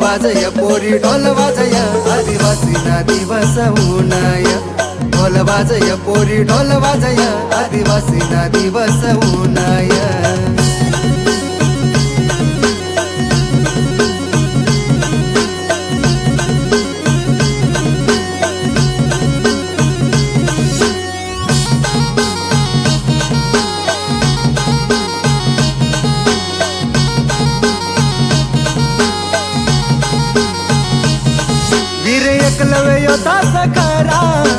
वाजय पोरी ढोल वाजय आदिवासी ना दिवस ऊनाय ढोल वाजय पोरी ढोल वाजय आदिवासी ना दिवस ऊनाय वीर एकलव्य योद्धा सखारा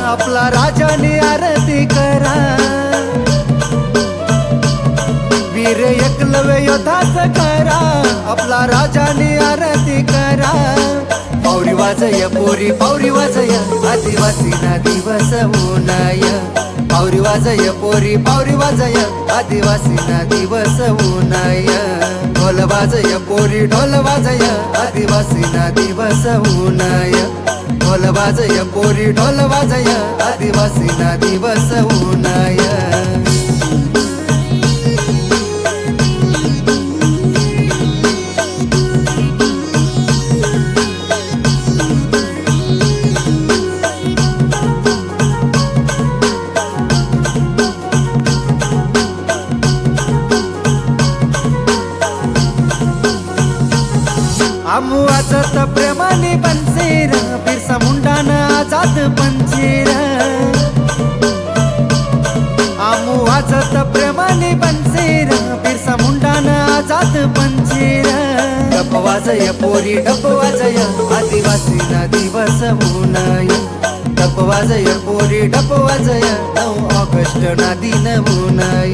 आपला राजाने आरती करा वीर एकलव्य योद्धा सखारा आपला राजाने आरती करा पावरी वाजय पोरी पावरी वाजय आदिवासी ना दिवस ऊनाय पावरी वाजय पोरी पावरी वाजय आदिवासी ना दिवस ऊनाय ढोल वाजय पोरी ढोल वाजय आदिवासी ना दिवस ऊनाय ढोल वाजय पोरी ढोल वाजय आदिवासी ना दिवस ऊनाय आमू वाजत प्रेमाने बनसेर बिरसा मुंडाना आजाद पंचेर आमू वाजत प्रेमाने बनसेर बिरसा मुंडाना आजाद पंचेर डप वाजय पोरी डप वाजय आदिवासी ना दिवस ऊनाय डप वाजय पोरी डप वाजय 9 ऑगस्ट ना दिन ऊनाय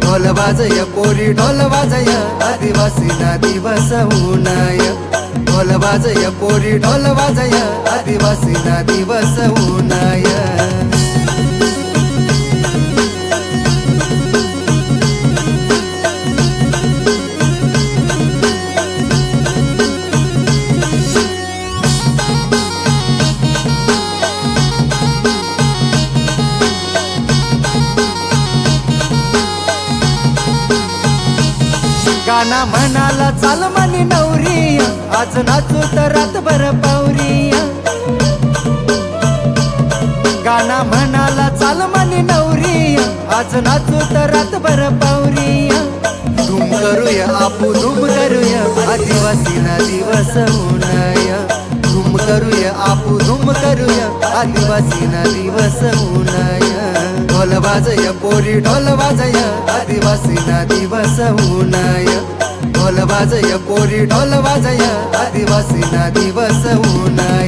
ढोल वाजय पोरी ढोल वाजय आदिवासी ना दिवस ऊनाय ढोल वाजय पोरी ढोल वाजय आदिवासी ना दिवस ऊनाय गाना म्हणाला चाल म्हणे नवरी आज नाचू तर रातभर पावरी गाना म्हणाला चाल म्हणे नवरी आज नाचू तर रातभर पावरी धूम करूया आपू धूम करूया आदिवासी ना दिवस ऊनाय धूम करूया आपू धूम करूया आदिवासी ना दिवस ऊनाय ढोल वाजय पोरी ढोल वाजय आदिवासी ना दिवस ऊनाय ढोल वाजय पोरी ढोल वाजय आदिवासी ना दिवस ऊनाय